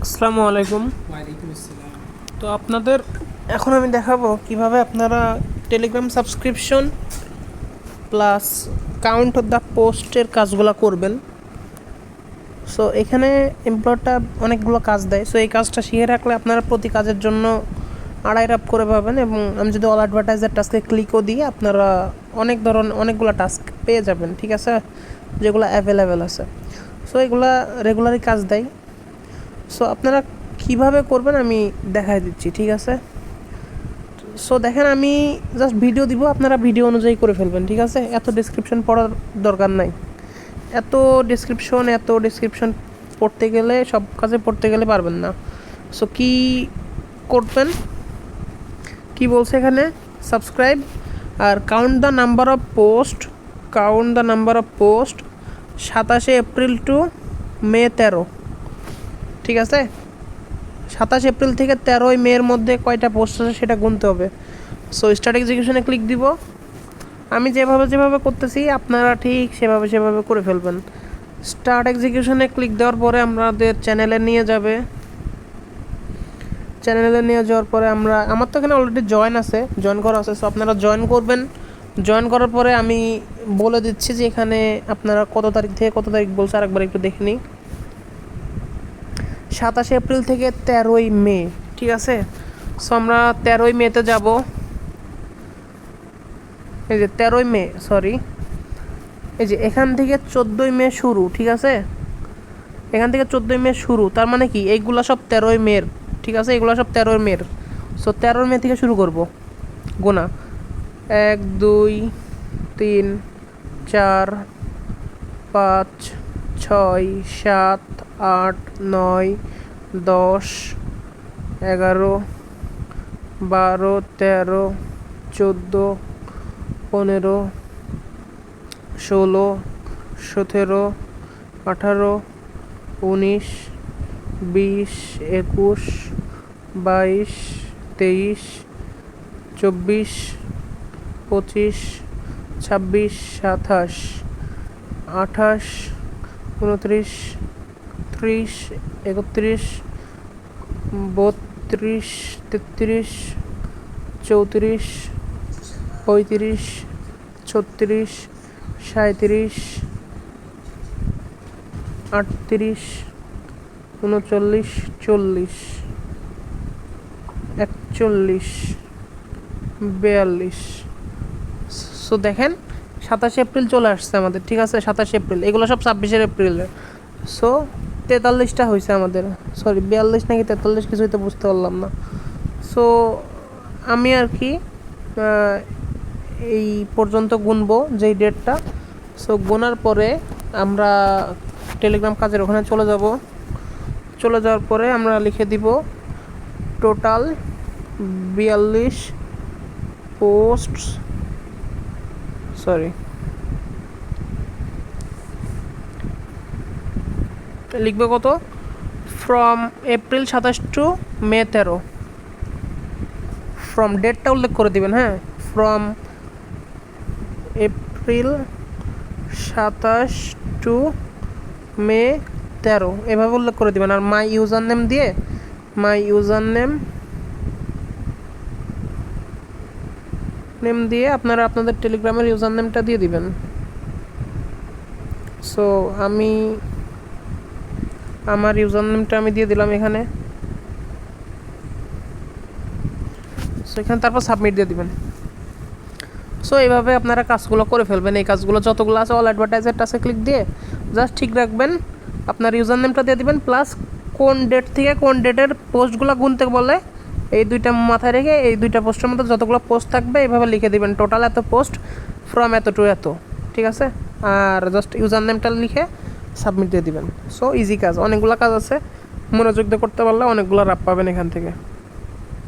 আসসালামু আলাইকুম। ওয়ালাইকুম আসসালাম। তো আপনাদের এখন আমি দেখাবো কিভাবে আপনারা Telegram subscription plus count the পোস্টের কাজগুলো করবেন। সো এখানে এমপ্লয়ারটা অনেকগুলো কাজ দেয়, সো এই কাজটা শিখে রাখলে আপনারা প্রতি কাজের জন্য 2.5 করে পাবেন। এবং আমি যদি অল অ্যাডভার্টাইজার টাস্কে ক্লিকও দিই আপনারা অনেকগুলো টাস্ক পেয়ে যাবেন, ঠিক আছে, যেগুলো অ্যাভেলেবেল আছে। সো এগুলা রেগুলারই কাজ দেয়। সো আপনারা কিভাবে করবেন আমি দেখাই দিচ্ছি, ঠিক আছে। সো দেখেন, আমি জাস্ট ভিডিও দিব, আপনারা ভিডিও অনুযায়ী করে ফেলবেন, ঠিক আছে। এত ডেসক্রিপশন পড়ার দরকার নাই। এত ডেসক্রিপশন পড়তে গেলে, সব কাজে পড়তে গেলে পারবেন না। সো কি করবেন, কি বলছে এখানে, সাবস্ক্রাইব আর count the number of post. 27 April to May 13, ঠিক আছে। 27 এপ্রিল থেকে 13 মের মধ্যে কয়টা পোস্ট আছে সেটা গুনতে হবে। সো স্টার্ট এক্সিকিউশনে ক্লিক দিব। আমি যেভাবে করতেছি আপনারা ঠিক সেভাবে করে ফেলবেন। স্টার্ট এক্সিকিউশনে ক্লিক দেওয়ার পরে আমাদের চ্যানেলে নিয়ে যাবে। চ্যানেলে নিয়ে যাওয়ার পরে আমার তো এখানে অলরেডি জয়েন করা আছে। সো আপনারা জয়েন করবেন। জয়েন করার পরে আমি বলে দিচ্ছি যে এখানে আপনারা কত তারিখ থেকে কত তারিখ বলছে, আরেকবার একটু দেখে নিই। 27 এপ্রিল থেকে 13 মে, ঠিক আছে। সো আমরা 13 মেতে যাব। এই যে 13 মে, সরি, এই যে এখান থেকে 14 মে শুরু, ঠিক আছে। এখান থেকে 14 মে শুরু, তার মানে কি এইগুলা সব 13 মের, ঠিক আছে। এগুলো সব 13 মের। সো 13 মে থেকে শুরু করব গোনা। 1 2 3 4 5 6 7 8 9 10 11 12 13 14 15 16 17 18 19 20 21 22 23 24 25 26 27 28 29 30 31 32 33 34 35 36 37 38 39 40 41 42। সো দেখেন 27 এপ্রিল চলে আসছে আমাদের, ঠিক আছে। 27 এপ্রিল, এগুলো সব 26 এপ্রিলের। সো 43টা হয়েছে আমাদের, সরি 42 নাকি 43 কিছুই তো বুঝতে পারলাম না। সো আমি আর কি এই পর্যন্ত গুনবো যেই ডেটটা। সো গোনার পরে আমরা টেলিগ্রাম কাজের ওখানে চলে যাওয়ার পরে আমরা লিখে দিব টোটাল 42 পোস্ট, সরি লিখবে কত, from April 27 to May 13। From ডেটটা উল্লেখ করে দিবেন, হ্যাঁ, ফ্রম এপ্রিল 27 টু মে 13 এভাবে উল্লেখ করে দিবেন। আর মাই ইউজার নেম দিয়ে আপনারা আপনাদের টেলিগ্রামের ইউজার নেমটা দিয়ে দিবেন। সো আমি আমার ইউজার নেমটা আমি দিয়ে দিলাম এখানে। সো এখানে তারপর সাবমিট দিয়ে দিবেন। সো এইভাবে আপনারা কাজগুলো করে ফেলবেন। এই কাজগুলো যতগুলো আছে অল অ্যাডভার্টাইজার টাস্কে ক্লিক দিয়ে জাস্ট ঠিক রাখবেন, আপনার ইউজার নেমটা দিয়ে দিবেন, প্লাস কোন ডেট থেকে কোন ডেটের পোস্টগুলো গুনতে বলে এই দুইটা মাথায় রেখে এই দুইটা পোস্টের মধ্যে যতগুলো পোস্ট থাকবে এইভাবে লিখে দিবেন, টোটাল এত পোস্ট ফ্রম এত টু এত, ঠিক আছে। আর জাস্ট ইউজার নেমটা লিখে সাবমিট দিয়ে দিবেন। সো ইজি কাজ, অনেকগুলো কাজ আছে, মনোযোগ দিয়ে করতে পারলে অনেকগুলো রাপ পাবেন এখান থেকে।